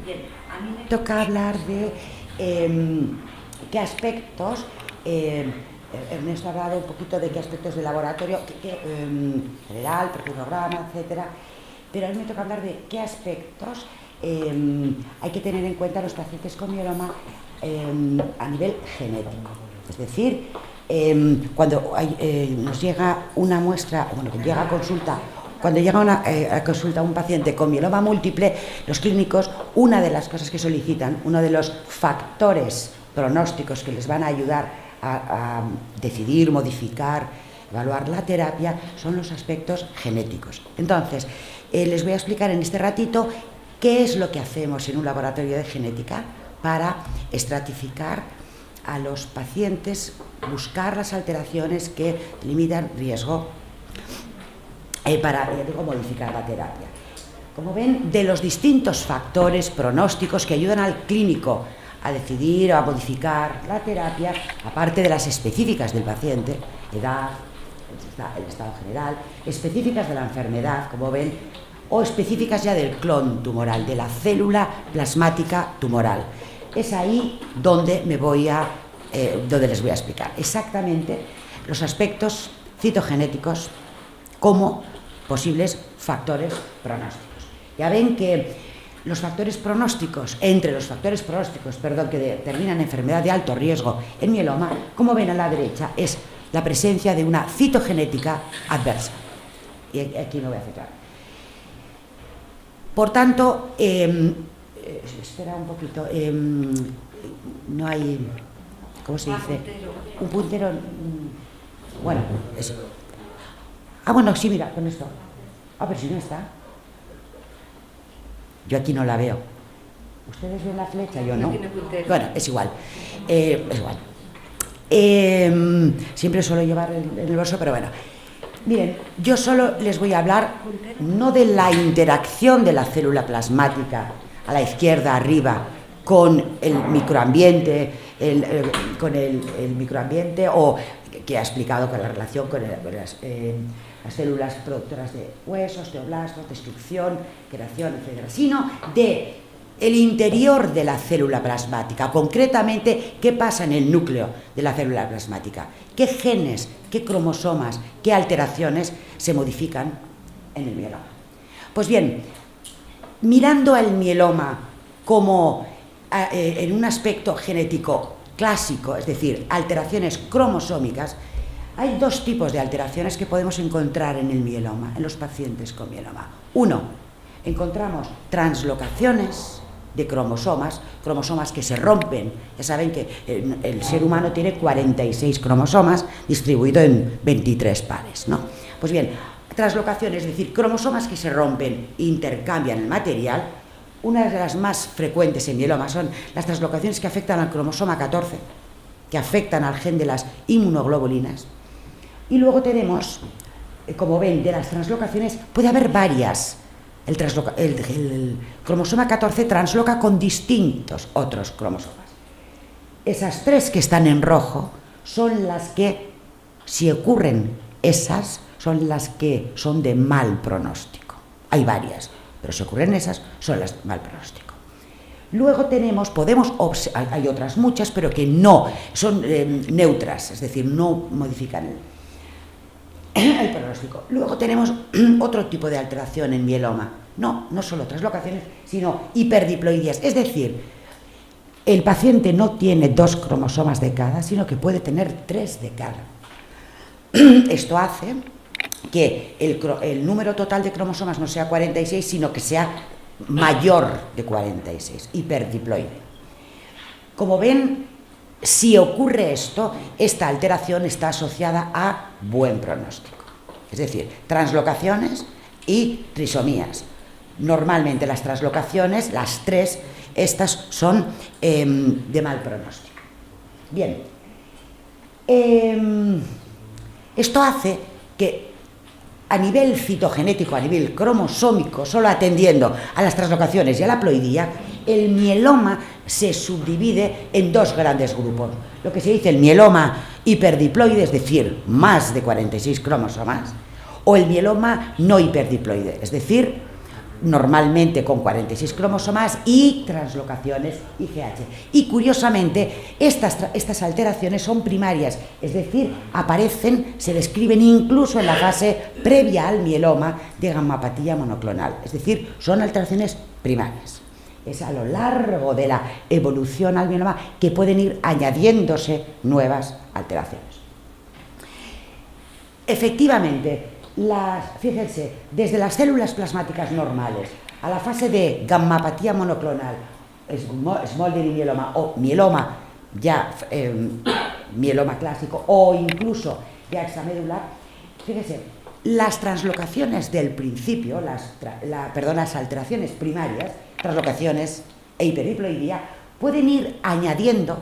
Bien, a mí me toca hablar de qué aspectos, Ernesto ha hablado un poquito de qué aspectos de laboratorio, general, programa, etcétera, pero a mí me toca hablar de qué aspectos hay que tener en cuenta los pacientes con mieloma a nivel genético. Es decir, cuando nos llega una muestra, bueno, llega a consulta, cuando llega a consulta un paciente con mieloma múltiple, los clínicos, una de las cosas que solicitan, uno de los factores pronósticos que les van a ayudar a decidir, modificar, evaluar la terapia, son los aspectos genéticos. Entonces, les voy a explicar en este ratito qué es lo que hacemos en un laboratorio de genética para estratificar a los pacientes, buscar las alteraciones que limitan riesgo para modificar la terapia. Como ven, de los distintos factores pronósticos que ayudan al clínico a decidir o a modificar la terapia, aparte de las específicas del paciente, edad, el estado general, específicas de la enfermedad, como ven, o específicas ya del clon tumoral, de la célula plasmática tumoral. Es ahí donde donde les voy a explicar exactamente los aspectos citogenéticos como posibles factores pronósticos. Ya ven que los factores pronósticos, que determinan enfermedad de alto riesgo en mieloma, como ven a la derecha, es la presencia de una citogenética adversa. Y aquí me voy a centrar. Por tanto, espera un poquito, no hay, ¿cómo se dice? Un puntero. Bueno, eso. Bueno, sí, mira, con esto. Pero si no está. Yo aquí no la veo. ¿Ustedes ven la flecha? Yo no. Bueno, es igual. Siempre suelo llevar en el bolso, pero bueno. Miren, yo solo les voy a hablar no de la interacción de la célula plasmática a la izquierda, arriba, con el microambiente, con el microambiente, o que ha explicado con la relación con las células productoras de huesos, osteoblastos, destrucción, creación, etc., sino de el interior de la célula plasmática, concretamente qué pasa en el núcleo de la célula plasmática, qué genes, qué cromosomas, qué alteraciones se modifican en el mieloma. Pues bien, mirando al mieloma como en un aspecto genético clásico, es decir, alteraciones cromosómicas, hay dos tipos de alteraciones que podemos encontrar en el mieloma, en los pacientes con mieloma. Uno, encontramos translocaciones de cromosomas que se rompen. Ya saben que el ser humano tiene 46 cromosomas distribuidos en 23 pares, ¿no? Pues bien, translocaciones, es decir, cromosomas que se rompen e intercambian el material. Una de las más frecuentes en mieloma son las translocaciones que afectan al cromosoma 14, que afectan al gen de las inmunoglobulinas. Y luego tenemos, como ven, de las translocaciones puede haber varias. El cromosoma 14 transloca con distintos otros cromosomas. Esas tres que están en rojo son las que, si ocurren esas, son las que son de mal pronóstico. Hay varias, pero si ocurren esas, son las de mal pronóstico. Luego hay otras muchas, pero que no, son neutras, es decir, no modifican el pronóstico. Luego tenemos otro tipo de alteración en mieloma, no solo translocaciones, sino hiperdiploidías, es decir, el paciente no tiene 2 cromosomas de cada, sino que puede tener 3 de cada. Esto hace que el número total de cromosomas no sea 46, sino que sea mayor de 46, hiperdiploide. Como ven, si ocurre esto, esta alteración está asociada a buen pronóstico, es decir, translocaciones y trisomías. Normalmente las translocaciones, las 3, estas son de mal pronóstico. Bien, esto hace que a nivel citogenético, a nivel cromosómico, solo atendiendo a las translocaciones y a la ploidía, el mieloma se subdivide en 2 grandes grupos. Lo que se dice el mieloma hiperdiploide, es decir, más de 46 cromosomas, o el mieloma no hiperdiploide, es decir, normalmente con 46 cromosomas y translocaciones IGH. Y curiosamente, estas alteraciones son primarias, es decir, aparecen, se describen incluso en la fase previa al mieloma de gammapatía monoclonal, es decir, son alteraciones primarias. Es a lo largo de la evolución al mieloma que pueden ir añadiéndose nuevas alteraciones. Efectivamente, fíjense, desde las células plasmáticas normales a la fase de gammapatía monoclonal, smoldering mieloma o mieloma ya mieloma clásico o incluso ya extramedular, fíjense, las translocaciones del principio, las alteraciones primarias, translocaciones e hiperiploidía, pueden ir añadiendo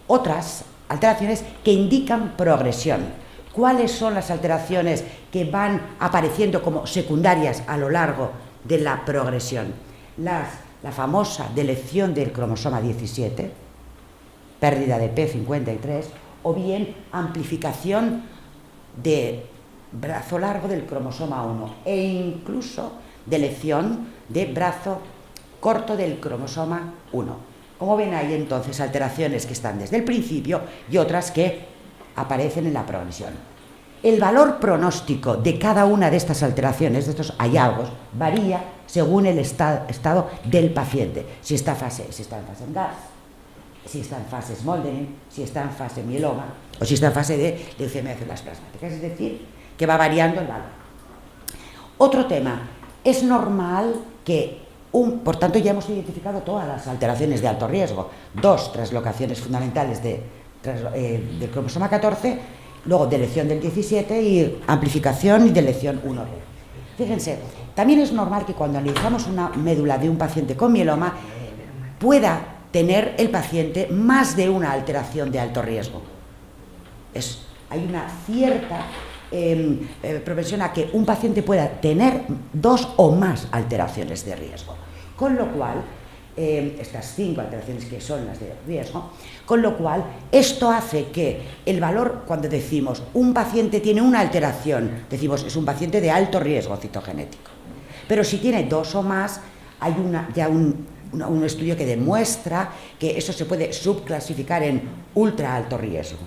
otras alteraciones que indican progresión. ¿Cuáles son las alteraciones que van apareciendo como secundarias a lo largo de la progresión? La famosa deleción del cromosoma 17, pérdida de P53, o bien amplificación de brazo largo del cromosoma 1 e incluso deleción de brazo corto del cromosoma 1. Como ven, hay entonces alteraciones que están desde el principio y otras que aparecen en la progresión. El valor pronóstico de cada una de estas alteraciones, de estos hallazgos, varía según el estado del paciente. Si está en fase gas, si está en fase smoldering, si está en fase mieloma o si está en fase de leucemia de células plasmáticas. Es decir, que va variando el valor. Otro tema, es normal que por tanto, ya hemos identificado todas las alteraciones de alto riesgo, 2 translocaciones fundamentales del cromosoma 14, luego deleción del 17 y amplificación y deleción 1B. Fíjense, también es normal que cuando analizamos una médula de un paciente con mieloma pueda tener el paciente más de una alteración de alto riesgo. Hay una cierta propensión a que un paciente pueda tener 2 o más alteraciones de riesgo. Con lo cual, estas 5 alteraciones que son las de riesgo, con lo cual esto hace que el valor, cuando decimos un paciente tiene una alteración, decimos es un paciente de alto riesgo citogenético. Pero si tiene 2 o más, hay ya un estudio que demuestra que eso se puede subclasificar en ultra alto riesgo.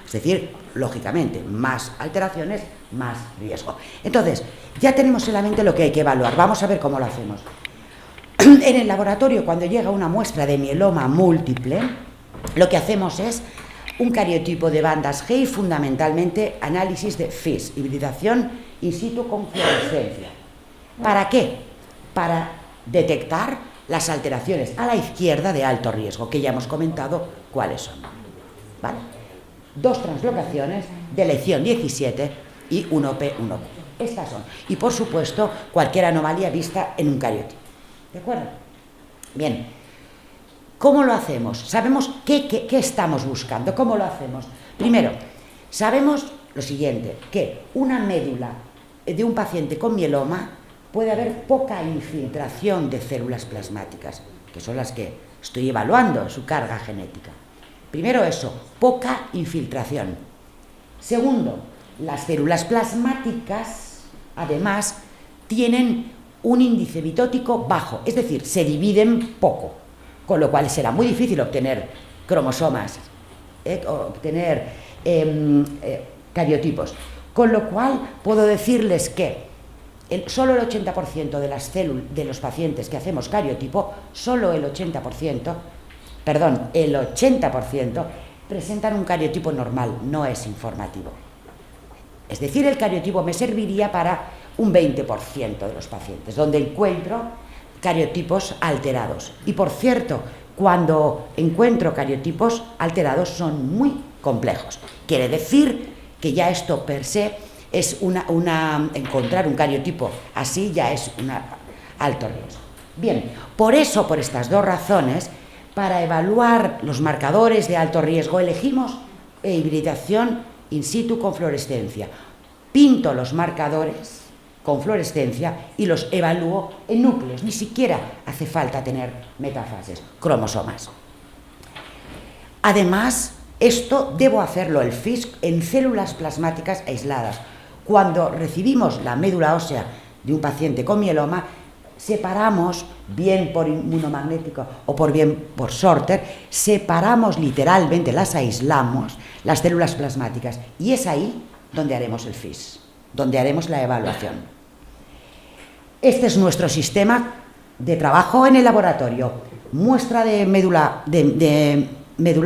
Es decir, lógicamente, más alteraciones, más riesgo. Entonces, ya tenemos en la mente lo que hay que evaluar. Vamos a ver cómo lo hacemos. En el laboratorio, cuando llega una muestra de mieloma múltiple, lo que hacemos es un cariotipo de bandas G y fundamentalmente análisis de FIS, hibridación in situ con fluorescencia. ¿Para qué? Para detectar las alteraciones a la izquierda de alto riesgo, que ya hemos comentado cuáles son. ¿Vale? 2 translocaciones, deleción 17 y 1P1B. Estas son. Y por supuesto, cualquier anomalía vista en un cariotipo. ¿De acuerdo? Bien. ¿Cómo lo hacemos? Sabemos qué estamos buscando. ¿Cómo lo hacemos? Primero, sabemos lo siguiente, que una médula de un paciente con mieloma puede haber poca infiltración de células plasmáticas, que son las que estoy evaluando su carga genética. Primero eso, poca infiltración. Segundo, las células plasmáticas, además, tienen un índice mitótico bajo, es decir, se dividen poco, con lo cual será muy difícil obtener cromosomas, obtener cariotipos. Con lo cual, puedo decirles que solo el 80% de los pacientes que hacemos cariotipo, solo el 80% presentan un cariotipo normal, no es informativo. Es decir, el cariotipo me serviría para un 20% de los pacientes, donde encuentro cariotipos alterados. Y por cierto, cuando encuentro cariotipos alterados son muy complejos. Quiere decir que ya esto per se es encontrar un cariotipo así ya es un alto riesgo. Bien, por estas 2 razones, para evaluar los marcadores de alto riesgo elegimos hibridación in situ con fluorescencia. Pinto los marcadores con fluorescencia y los evalúo en núcleos. Ni siquiera hace falta tener metafases, cromosomas. Además, esto debo hacerlo el FISC en células plasmáticas aisladas. Cuando recibimos la médula ósea de un paciente con mieloma, separamos, bien por inmunomagnético o bien por Sorter, separamos literalmente, las aislamos, las células plasmáticas, y es ahí donde haremos el FIS, donde haremos la evaluación. Este es nuestro sistema de trabajo en el laboratorio. Muestra de médula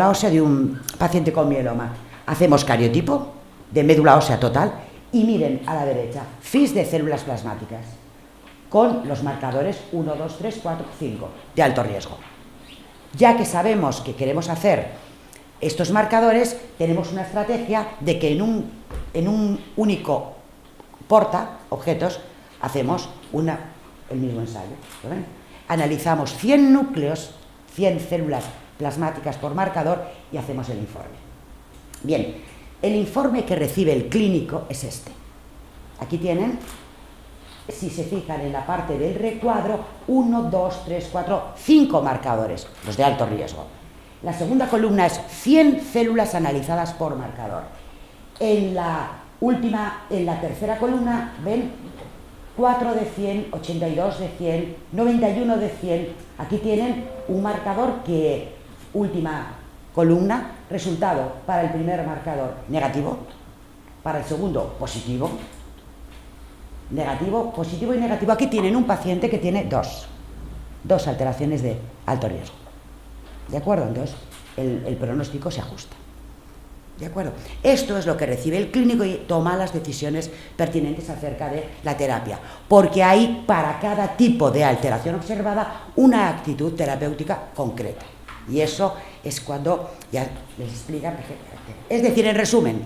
ósea de un paciente con mieloma. Hacemos cariotipo de médula ósea total y miren a la derecha, FIS de células plasmáticas, con los marcadores 1, 2, 3, 4, 5 de alto riesgo. Ya que sabemos que queremos hacer estos marcadores, tenemos una estrategia de que en un único objetos, hacemos el mismo ensayo. ¿Ven? Analizamos 100 núcleos, 100 células plasmáticas por marcador y hacemos el informe. Bien, el informe que recibe el clínico es este. Aquí tienen, si se fijan en la parte del recuadro, 1, 2, 3, 4, 5 marcadores, los de alto riesgo. La segunda columna es 100 células analizadas por marcador. En la tercera columna, ven, 4 de 100, 82 de 100, 91 de 100. Aquí tienen un marcador que, última columna, resultado para el primer marcador negativo, para el segundo positivo, negativo, positivo y negativo. Aquí tienen un paciente que tiene dos alteraciones de alto riesgo. ¿De acuerdo? Entonces, el pronóstico se ajusta. ¿De acuerdo? Esto es lo que recibe el clínico y toma las decisiones pertinentes acerca de la terapia, porque hay para cada tipo de alteración observada una actitud terapéutica concreta. Y eso es cuando ya les explica perfectamente. Es decir, en resumen,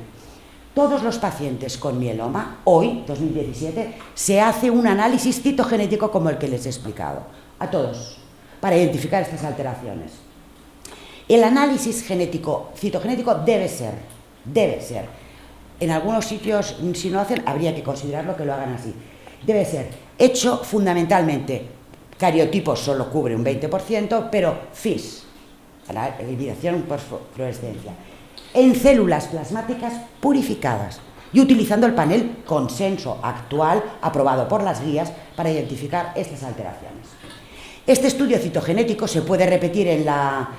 todos los pacientes con mieloma, hoy, 2017, se hace un análisis citogenético como el que les he explicado, a todos, para identificar estas alteraciones. El análisis citogenético debe ser, en algunos sitios, si no hacen, habría que considerarlo que lo hagan así, debe ser hecho fundamentalmente, cariotipos solo cubre un 20%, pero FIS, la eliminación por fluorescencia, en células plasmáticas purificadas y utilizando el panel consenso actual aprobado por las guías para identificar estas alteraciones. Este estudio citogenético se puede repetir en la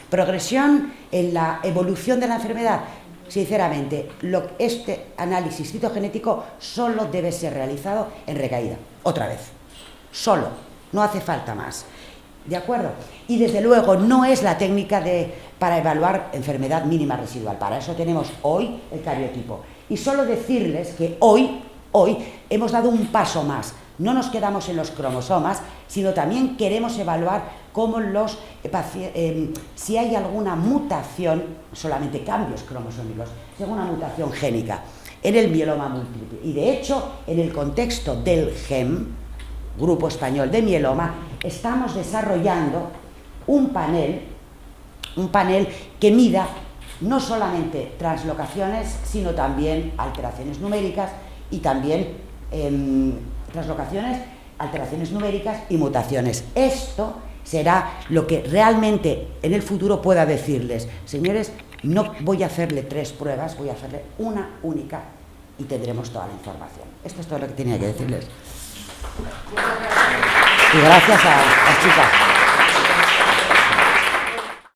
progresión, en la evolución de la enfermedad. Sinceramente, este análisis citogenético solo debe ser realizado en recaída, otra vez, solo, no hace falta más. ¿De acuerdo? Y desde luego no es la técnica para evaluar enfermedad mínima residual. Para eso tenemos hoy el cariotipo. Y solo decirles que hoy hemos dado un paso más. No nos quedamos en los cromosomas, sino también queremos evaluar cómo si hay alguna mutación, solamente cambios cromosómicos, si hay alguna mutación génica en el mieloma múltiple. Y de hecho, en el contexto del GEM, Grupo Español de Mieloma, estamos desarrollando un panel que mida no solamente translocaciones, sino también alteraciones numéricas y también translocaciones, alteraciones numéricas y mutaciones. Esto será lo que realmente en el futuro pueda decirles, señores, no voy a hacerle 3 pruebas, voy a hacerle una única y tendremos toda la información. Esto es todo lo que tenía que decirles. Y gracias a las chicas.